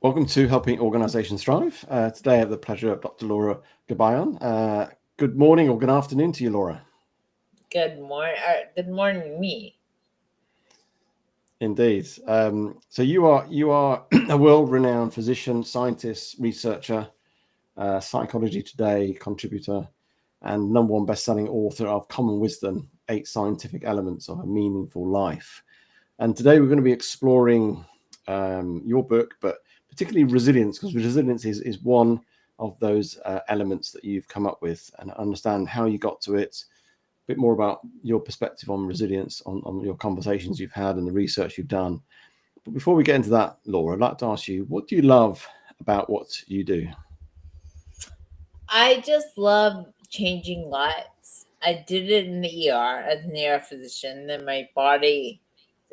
Welcome to Helping Organisations Thrive. Today I have the pleasure of Dr. Laura Gabayan. Good morning or good afternoon to you, Laura. Good morning, me. Indeed. So you are a world-renowned physician, scientist, researcher, Psychology Today contributor, and number one best-selling author of Common Wisdom: 8 Scientific Elements of a Meaningful Life. And today we're going to be exploring your book, but particularly resilience, because resilience is one of those elements that you've come up with, and understand how you got to it, a bit more about your perspective on resilience, on your conversations you've had and the research you've done. But before we get into that, Laura, I'd like to ask you, what do you love about what you do? I just love changing lives. I did it in the ER as an ER physician, and my body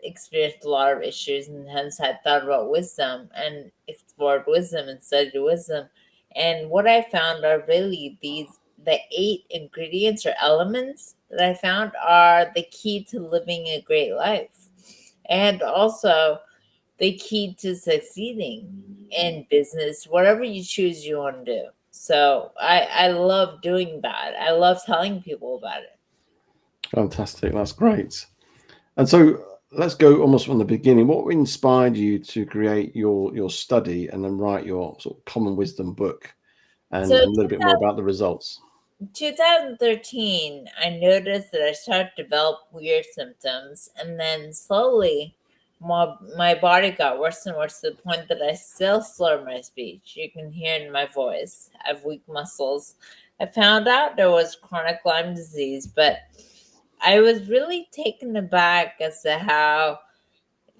experienced a lot of issues, and hence I thought about wisdom and explored wisdom and studied wisdom. And what I found are really the 8 ingredients or elements that I found are the key to living a great life. And also the key to succeeding in business, whatever you choose you want to do. So I love doing that. I love telling people about it. Fantastic, that's great. And so let's go almost from the beginning. What inspired you to create your study and then write your sort of common wisdom book, and So a little bit more about the results? 2013, I noticed that I started to develop weird symptoms, and then slowly my body got worse and worse to the point that I still slur my speech. You can hear it in my voice. I have weak muscles. I found out there was chronic Lyme disease, but I was really taken aback as to how,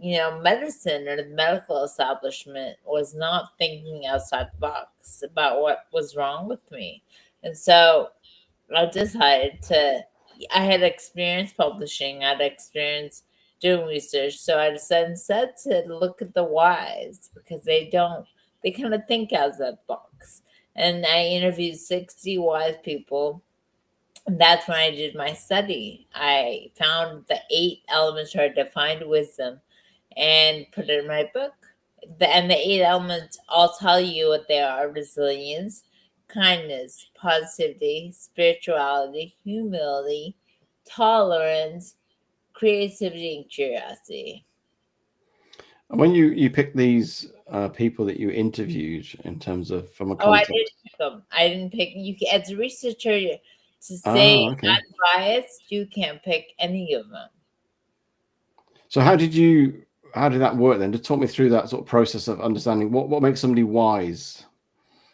medicine or the medical establishment was not thinking outside the box about what was wrong with me. And so I decided to, I had experience publishing, I had experience doing research. So I decided instead to look at the whys because they kind of think outside the box. And I interviewed 60 wise people. And that's when I did my study. I found the 8 elements or defined wisdom and put it in my book. And the 8 elements, I'll tell you what they are: resilience, kindness, positivity, spirituality, humility, tolerance, creativity, and curiosity. And when you pick these people that you interviewed in terms of from a Oh, I didn't context. pick them. I didn't pick. As a researcher, to say Okay. unbiased, you can't pick any of them. So how did that work then? Just talk me through that sort of process of understanding what makes somebody wise.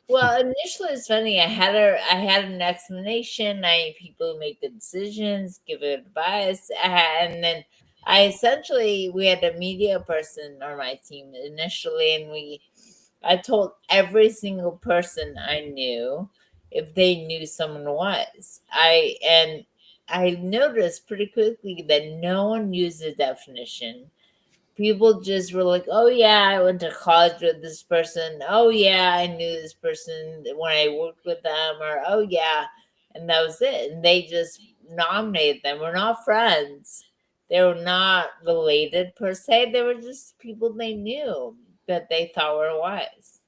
Well, initially it's funny. I had an explanation. I people who make the decisions, give advice, and then we had a media person on my team initially, and I told every single person I knew if they knew someone was. I noticed pretty quickly that no one used the definition. People just were like, "Oh yeah, I went to college with this person. Oh yeah, I knew this person when I worked with them." Or "Oh yeah," and that was it. And they just nominated them. We're not friends. They were not related per se. They were just people they knew that they thought were wise.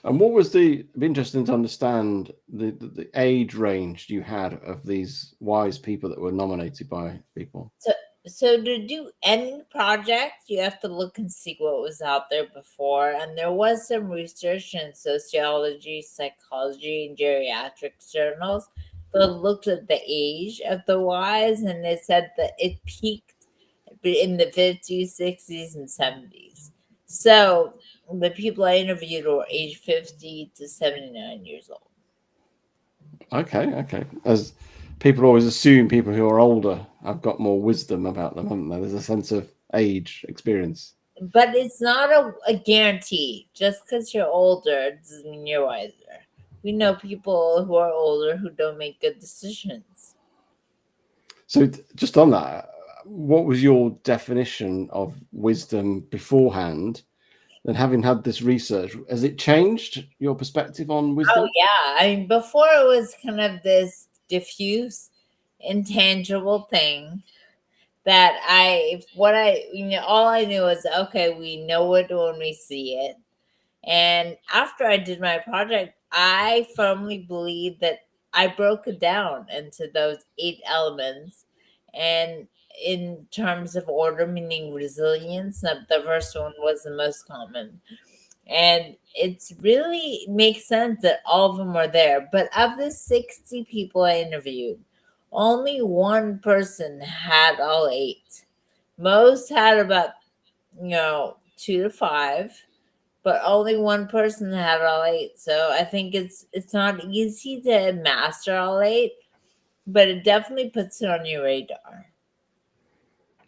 And what was it'd be interesting to understand the age range you had of these wise people that were nominated by people. So, so to do any project, you have to look and see what was out there before. And there was some research in sociology, psychology, and geriatric journals that looked at the age of the wise, and they said that it peaked in the 50s, 60s, and 70s. So the people I interviewed were age 50 to 79 years old. Okay. As people always assume people who are older have got more wisdom about them, haven't they? There's a sense of age, experience. But it's not a guarantee. Just because you're older doesn't mean you're wiser. We know people who are older who don't make good decisions. So just on that, what was your definition of wisdom beforehand? Then having had this research, has it changed your perspective on Oh wisdom? yeah, I mean before it was kind of this diffuse, intangible thing that all I knew was okay. We know it when we see it. And after I did my project, I firmly believe that I broke it down into those 8 elements. And in terms of order, meaning resilience, the first one was the most common. And it's really makes sense that all of them are there. But of the 60 people I interviewed, only one person had all 8. Most had about, 2 to 5, but only one person had all 8. So I think it's not easy to master all 8, but it definitely puts it on your radar.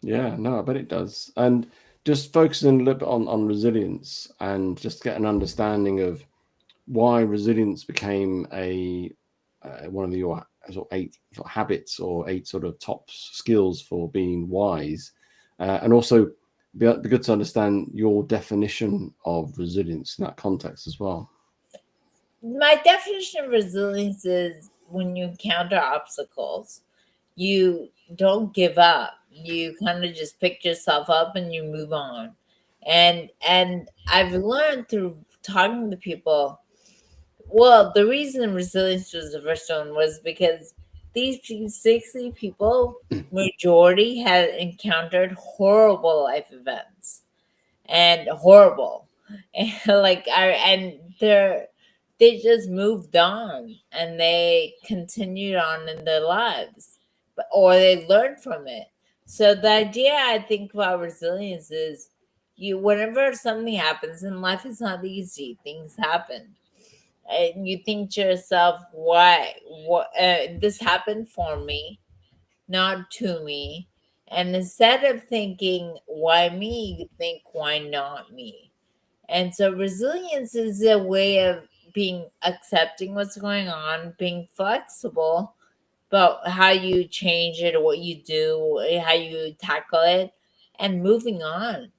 Yeah, no, I bet it does. And just focusing a little bit on resilience and just get an understanding of why resilience became a one of your sort of 8 sort of habits or 8 sort of top skills for being wise, and also be good to understand your definition of resilience in that context as well. My definition of resilience is when you encounter obstacles, you don't give up. You kind of just pick yourself up and you move on. And I've learned through talking to people. Well, the reason resilience was the first one was because these 60 people, majority had encountered horrible life events and horrible. And like I and they just moved on and they continued on in their lives. But or they learned from it. So the idea I think about resilience is you whenever something happens in life, it's not easy. Things happen and you think to yourself, why what this happened for me, not to me. And instead of thinking why me, you think why not me. And so resilience is a way of being accepting what's going on, being flexible about how you change it, what you do, how you tackle it, and moving on.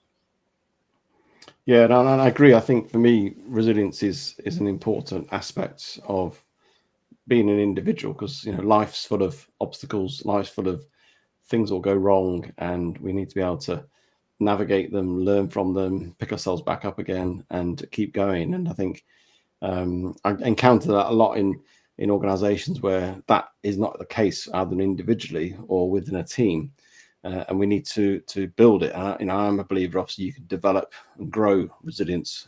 Yeah, and I agree. I think for me, resilience is an important aspect of being an individual because life's full of obstacles, life's full of things will go wrong, and we need to be able to navigate them, learn from them, pick ourselves back up again, and keep going. And I think I encounter that a lot in organisations where that is not the case, either individually or within a team. And we need to build it. And I'm a believer. Obviously, you can develop and grow resilience,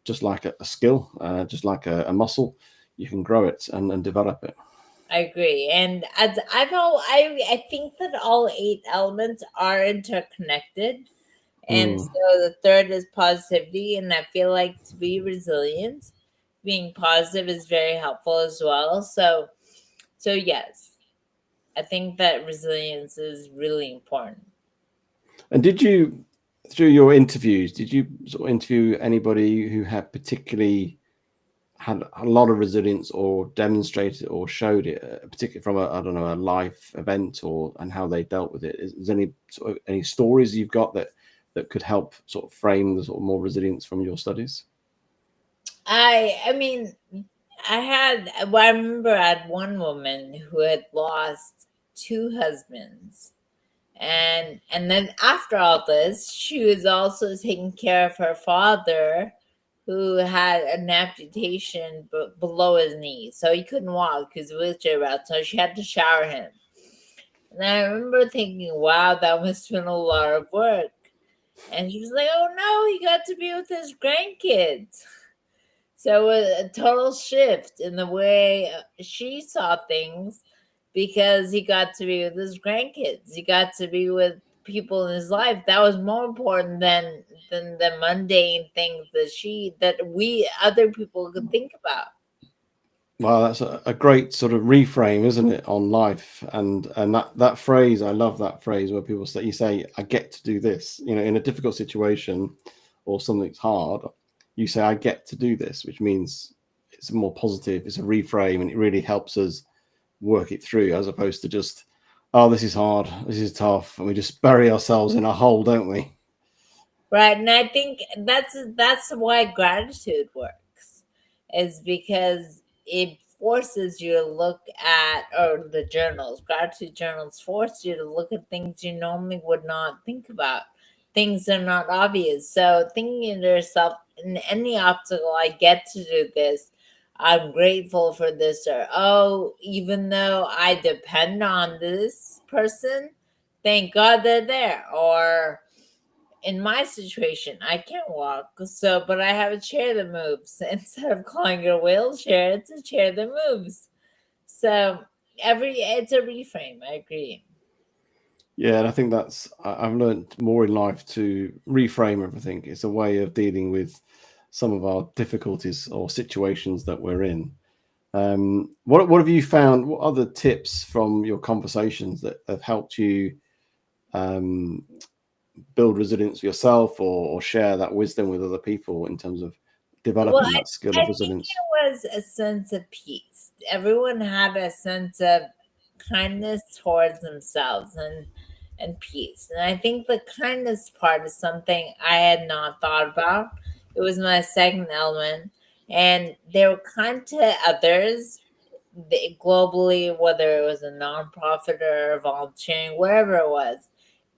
just like a skill, just like a muscle. You can grow it and develop it. I agree. And as I think that all 8 elements are interconnected. And Mm. so the third is positivity. And I feel like to be resilient, being positive is very helpful as well. So yes, I think that resilience is really important. And did you, through your interviews, did you sort of interview anybody who had particularly had a lot of resilience or demonstrated or showed it, particularly from a, I don't know, a life event or and how they dealt with it? Is there any sort of any stories you've got that could help sort of frame the sort of more resilience from your studies? I mean, I remember I had one woman who had lost 2 husbands. And then after all this, she was also taking care of her father, who had an amputation below his knee, so he couldn't walk because wheelchair bound. So she had to shower him. And I remember thinking, "Wow, that must have been a lot of work." And she was like, "Oh no, he got to be with his grandkids." So a total shift in the way she saw things because he got to be with his grandkids. He got to be with people in his life. That was more important than the mundane things that we other people could think about. Well, that's a great sort of reframe, isn't it, on life? And that phrase, I love that phrase where people say, you say, "I get to do this." In a difficult situation or something's hard, you say, "I get to do this," which means it's more positive. It's a reframe, and it really helps us work it through, as opposed to just, "Oh, this is hard, this is tough," and we just bury ourselves in a hole, don't we? Right. And I think that's why gratitude works, is because it forces you to look at, or the journals, gratitude journals force you to look at things you normally would not think about. Things that are not obvious. So thinking to yourself, in any obstacle, I get to do this. I'm grateful for this, or oh, even though I depend on this person, thank God they're there. Or in my situation, I can't walk, so but I have a chair that moves. Instead of calling it a wheelchair, it's a chair that moves. So it's a reframe. I agree. Yeah, and I think I've learned more in life to reframe everything. It's a way of dealing with some of our difficulties or situations that we're in. What have you found? What other tips from your conversations that have helped you um, build resilience for yourself, or share that wisdom with other people in terms of Well, developing that skill I of think resilience? it was a sense of peace. Everyone had a sense of kindness towards themselves and peace. And I think the kindness part is something I had not thought about. It was my second element. And they were kind to others globally, whether it was a nonprofit or volunteering, wherever it was.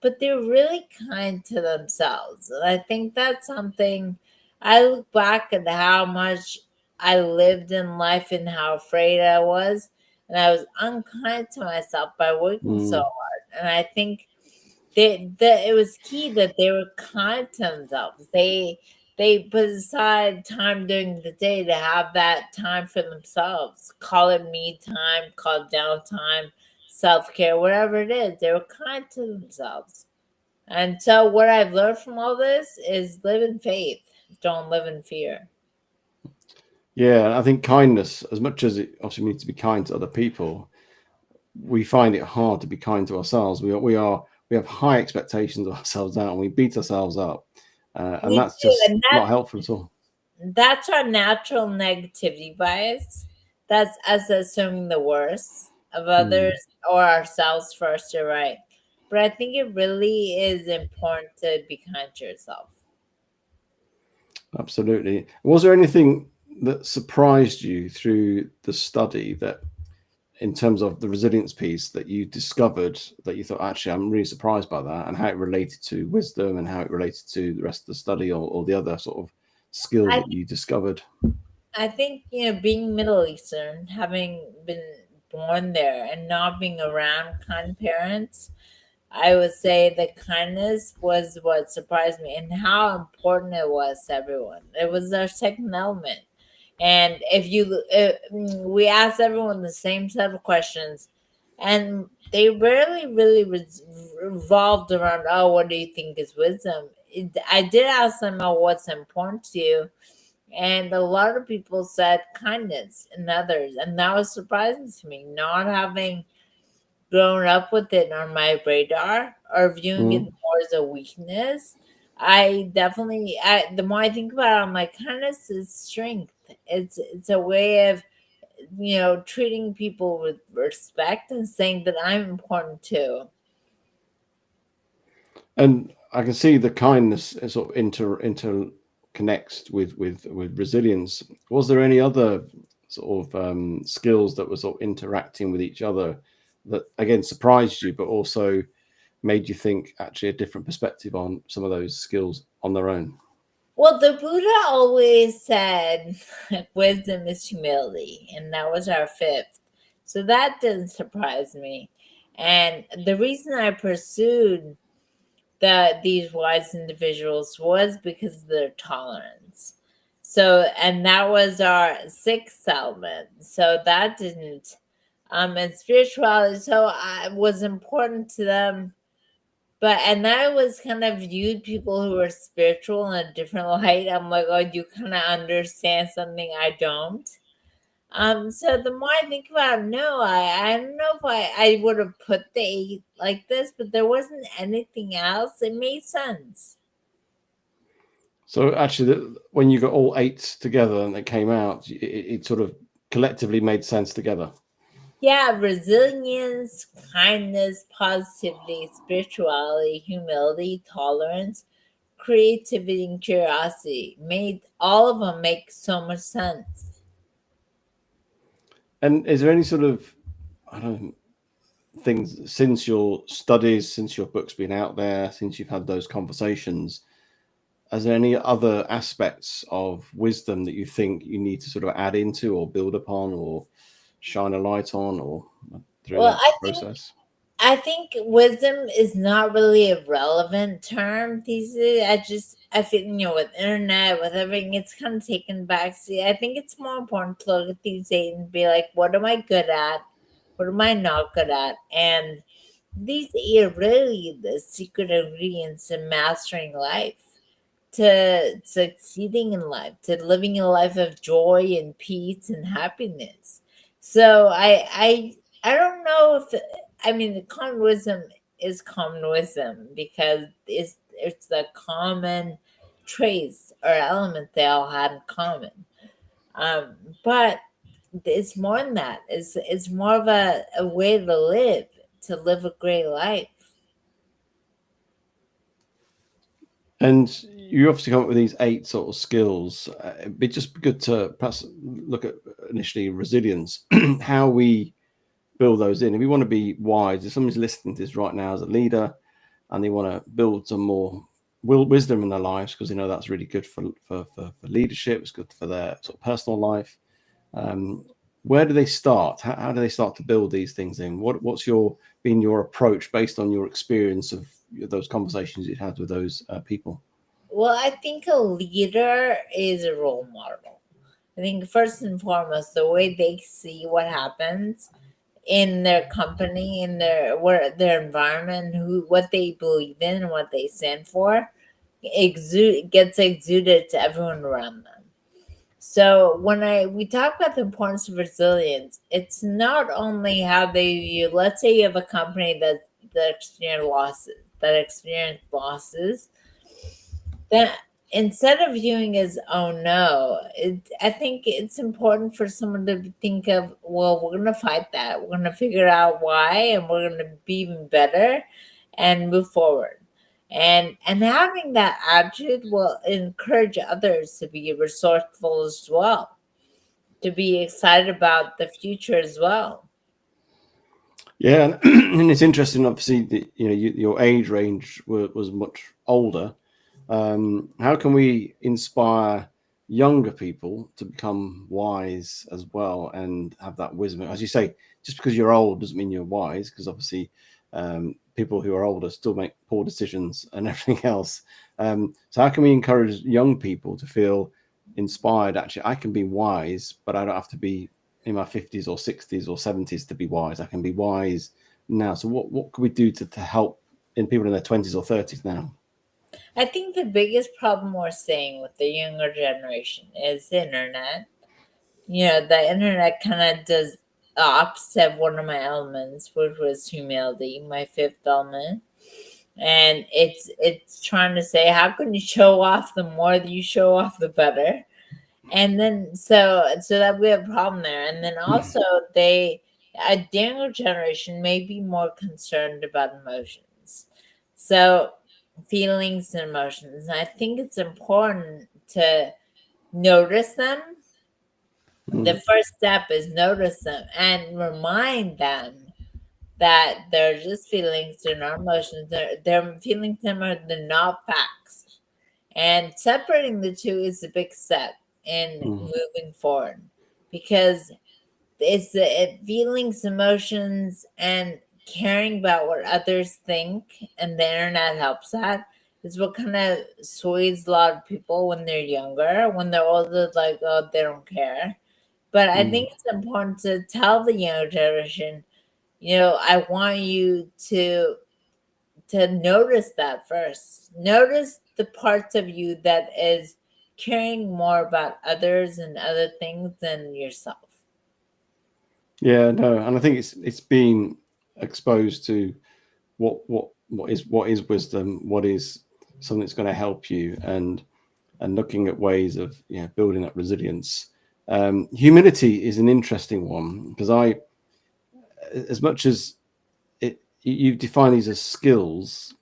But they're really kind to themselves. And I think that's something I look back at how much I lived in life and how afraid I was. And I was unkind to myself by working so Mm. hard. And I think it was key that they were kind to themselves. They put aside time during the day to have that time for themselves. Call it me time, call it downtime, self care, whatever it is. They were kind to themselves. And so, what I've learned from all this is live in faith, don't live in fear. Yeah, I think kindness, as much as it obviously needs to be kind to other people, we find it hard to be kind to ourselves. We have high expectations of ourselves now, and we beat ourselves up, and We that's do, just and not helpful at all. that's our natural negativity bias. That's us assuming the worst of others Mm, or ourselves first, you're right. But I think it really is important to be kind to yourself. absolutely. Was there anything that surprised you through the study, that in terms of the resilience piece, that you discovered that you thought, actually, I'm really surprised by that, and how it related to wisdom and how it related to the rest of the study, or the other sort of skills I that you discovered? I think, being Middle Eastern, having been born there and not being around kind parents, I would say the kindness was what surprised me and how important it was to everyone. It was our second element. And we asked everyone the same set of questions, and they rarely really revolved around, oh, what do you think is wisdom? I did ask them, oh, what's important to you? And a lot of people said kindness in others. And that was surprising to me, not having grown up with it on my radar or viewing it Mm. more as a weakness. The more I think about it, I'm like, kindness is strength. It's a way of, treating people with respect and saying that I'm important too. And I can see the kindness sort of interconnects with resilience. Was there any other sort of skills that were sort of interacting with each other that again surprised you, but also made you think actually a different perspective on some of those skills on their own? Well, the Buddha always said wisdom is humility, and that was our fifth. So that didn't surprise me. And the reason I pursued these wise individuals was because of their tolerance. So, and that was our sixth element. So that didn't, and spirituality. So I was important to them, but and I was kind of viewed people who were spiritual in a different light. I'm like, oh, you kind of understand something I don't. So the more I think about it, no, I don't know if I would have put the eight like this, but there wasn't anything else. It made sense. So actually, when you got all eight together and they came out, it sort of collectively made sense together. Yeah, resilience, kindness, positivity, spirituality, humility, tolerance, creativity, and curiosity made all of them make so much sense. And is there any sort of, I don't know, things since your studies, since your book's been out there, since you've had those conversations, is there any other aspects of wisdom that you think you need to sort of add into or build upon or shine a light on or through Well, that process? I think wisdom is not really a relevant term these days. I feel, with internet, with everything, it's kind of taken backseat. I think it's more important to look at these days and be like, what am I good at? What am I not good at? And these are really the secret ingredients to mastering life, to succeeding in life, to living a life of joy and peace and happiness. So I don't know if, I mean, the common wisdom is common wisdom because it's the common traits or element they all had in common. But it's more than that. It's more of a way to live a great life. And you obviously come up with these 8 sort of skills. It'd be just good to perhaps look at initially resilience, how we build those in. If we want to be wise, if somebody's listening to this right now as a leader and they want to build some more wisdom in their lives, because they know that's really good for leadership, it's good for their sort of personal life. Where do they start? How do they start to build these things in? What's been your approach based on your experience of those conversations you had with those people? Well, I think a leader is a role model. I think first and foremost, the way they see what happens in their company, in their environment, what they believe in, and what they stand for, gets exuded to everyone around them. So when we talk about the importance of resilience, it's not only how they view. Let's say you have a company that experience losses, then instead of viewing as oh no, I think it's important for someone to think of, well, we're going to fight that, we're going to figure out why, and we're going to be even better and move forward. And having that attitude will encourage others to be resourceful as well, to be excited about the future as well. Yeah, and it's interesting. Obviously, your age range was much older. How can we inspire younger people to become wise as well and have that wisdom? As you say, just because you're old doesn't mean you're wise, because obviously people who are older still make poor decisions and everything else. So how can we encourage young people to feel inspired? Actually, I can be wise, but I don't have to be in my 50s or 60s or 70s to be wise. I can be wise now. So what can we do to help in people in their 20s or 30s now? I think the biggest problem we're seeing with the younger generation is the internet. The internet kind of does the opposite of one of my elements, which was humility, my fifth element. And it's trying to say, how can you show off? The more that you show off, the better. And then so that we have a problem there. And then also a younger generation may be more concerned about emotions. So feelings and emotions. And I think it's important to notice them. The Mm, first step is notice them and remind them that they're just feelings, they're not emotions, they're feelings, they're not facts. And separating the two is a big step in mm, moving forward, because it's feelings, emotions, and caring about what others think, and the internet helps that. Is what kind of sways a lot of people when they're younger. When they're older, like, oh, they don't care. But I mm. think it's important to tell the younger generation, I want you to notice that first. Notice the parts of you that is caring more about others and other things than yourself. Yeah, no, and I think it's being exposed to what is wisdom, what is something that's going to help you, and looking at ways of building that resilience. Humility is an interesting one because as much as you define these as skills,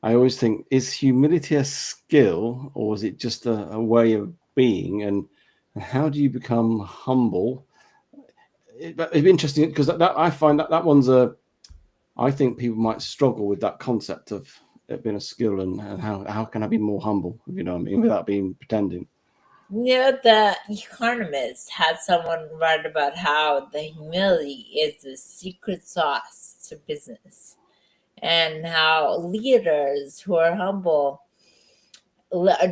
I always think, is humility a skill or is it just a way of being? And how do you become humble? It'd be interesting because I find that one's I think people might struggle with that concept of it being a skill, and how can I be more humble, if you know what I mean, without being pretending? You know, the Economist had someone write about how the humility is the secret sauce to business, and how leaders who are humble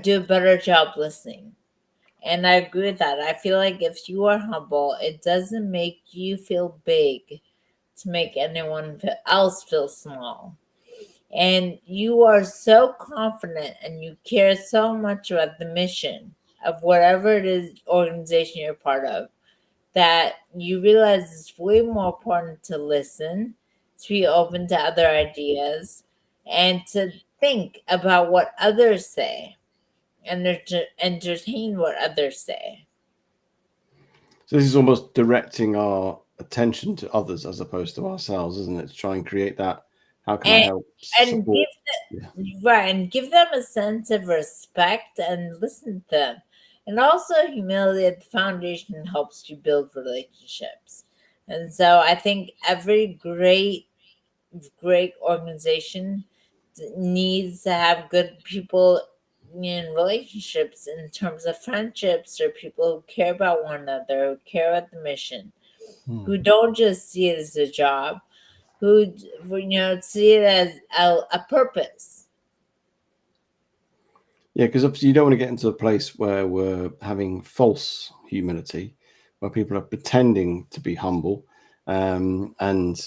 do a better job listening. And I agree with that. I feel like if you are humble, it doesn't make you feel big to make anyone else feel small. And you are so confident and you care so much about the mission of whatever it is organization you're part of, that you realize it's way more important to listen, to be open to other ideas, and to think about what others say and to entertain what others say. So this is almost directing our attention to others as opposed to ourselves, isn't it? To try and create that, how can I And help and support? Yeah. right, and give them a sense of respect and listen to them. And also humility at the foundation helps you build relationships. And so I think every great organization needs to have good people in relationships in terms of friendships, or people who care about one another, who care about the mission, Hmm. who don't just see it as a job, who see it as a purpose. Yeah, because obviously you don't want to get into a place where we're having false humility, where people are pretending to be humble, and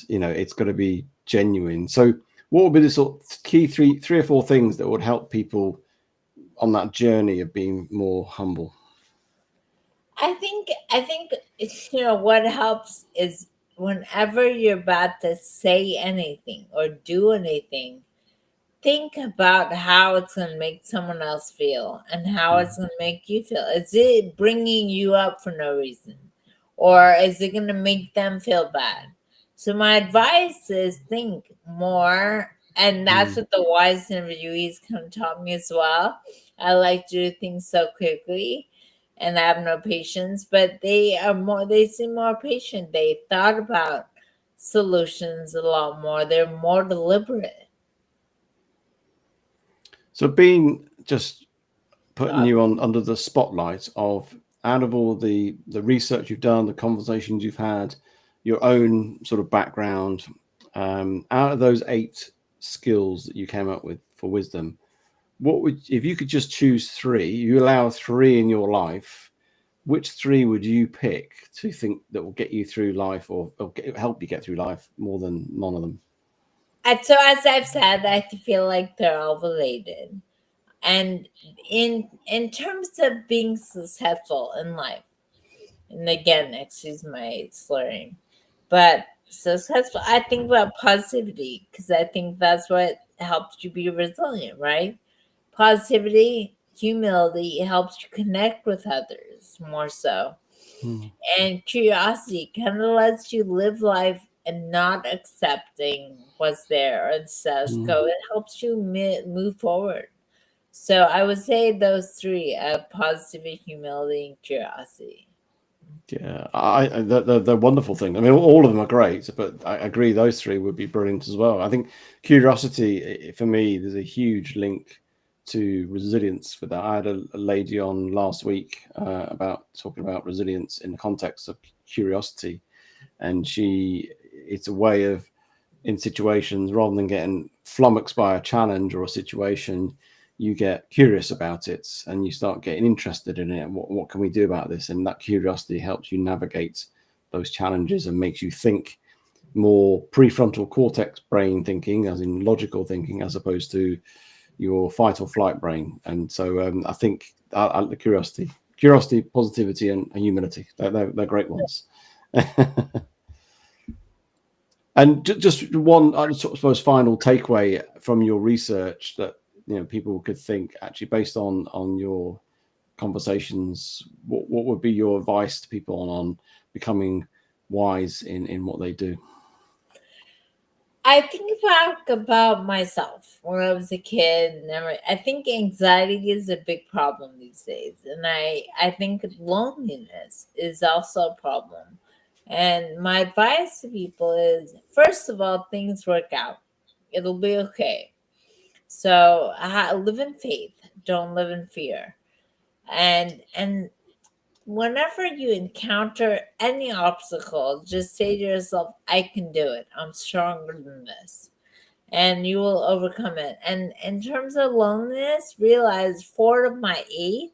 it's got to be genuine. So, what would be the sort of key three or four things that would help people on that journey of being more humble? I think what helps is whenever you're about to say anything or do anything, think about how it's going to make someone else feel and how it's going to make you feel. Is it bringing you up for no reason? Or is it going to make them feel bad? So, my advice is think more. And that's Mm. what the wise interviewees kind of taught me as well. I like to do things so quickly and I have no patience, but they seem more patient. They thought about solutions a lot more, they're more deliberate. So, being just putting Thought. you on under the spotlight of, out of all the research you've done, the conversations you've had, your own sort of background, out of those 8 skills that you came up with for wisdom, what would, if you could just choose 3, you allow 3 in your life, which 3 would you pick to think that will get you through life, or help you get through life more than none of them? And so, as I've said, I feel like they're all related. And in terms of being successful in life, and again, excuse my slurring, but successful, I think about positivity because I think that's what helps you be resilient, right? Positivity, humility, it helps you connect with others more so. Hmm. And curiosity kind of lets you live life and not accepting what's there or the status Hmm. quo. It helps you move forward. So I would say those three: positivity, humility, and curiosity. Yeah, they're wonderful things. I mean, all of them are great, but I agree those 3 would be brilliant as well. I think curiosity, for me, there's a huge link to resilience for that. I had a lady on last week about talking about resilience in the context of curiosity, and it's a way of, in situations, rather than getting flummoxed by a challenge or a situation, you get curious about it and you start getting interested in it. What can we do about this? And that curiosity helps you navigate those challenges and makes you think more prefrontal cortex brain thinking, as in logical thinking, as opposed to your fight or flight brain. And so I think the curiosity, positivity, and humility, they're great ones. And just one, I suppose, final takeaway from your research that people could think, actually, based on your conversations, what would be your advice to people on becoming wise in what they do? I think back about myself when I was a kid. I think anxiety is a big problem these days, and I think loneliness is also a problem. And my advice to people is, first of all, things work out. It'll be okay. So live in faith, don't live in fear. And whenever you encounter any obstacle, just say to yourself, I can do it. I'm stronger than this. And you will overcome it. And in terms of loneliness, realize 4 of my 8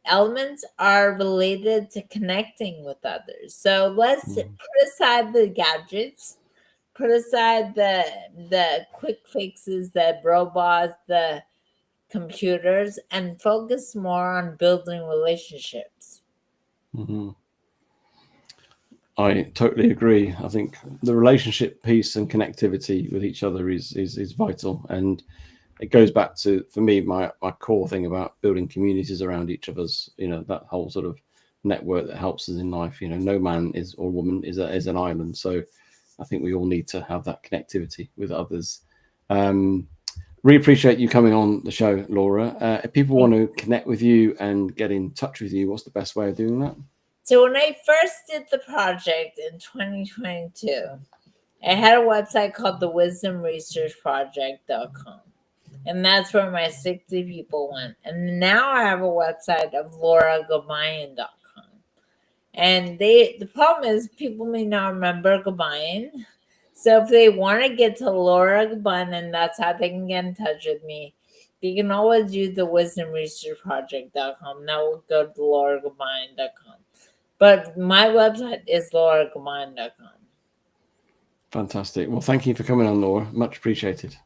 elements are related to connecting with others. So let's Mm. put aside the gadgets, put aside the quick fixes, the robots, the computers, and focus more on building relationships. Mhm. I totally agree. I think the relationship piece and connectivity with each other is vital, and it goes back to, for me, my core thing about building communities around each of us. You know, that whole sort of network that helps us in life. You know, no man is or woman is an island. So I think we all need to have that connectivity with others. Um, really appreciate you coming on the show, Laura. If people want to connect with you and get in touch with you, what's the best way of doing that? So when I first did the project in 2022, I had a website called the wisdomresearchproject.com. And that's where my 60 people went. And now I have a website of lauragabayan.com. And the problem is people may not remember Gabayan. So if they want to get to Laura Gabayan, and that's how they can get in touch with me, you can always use the wisdomresearchproject.com. That will go to lauragabayan.com. But my website is lauragabayan.com. Fantastic. Well, thank you for coming on, Laura. Much appreciated.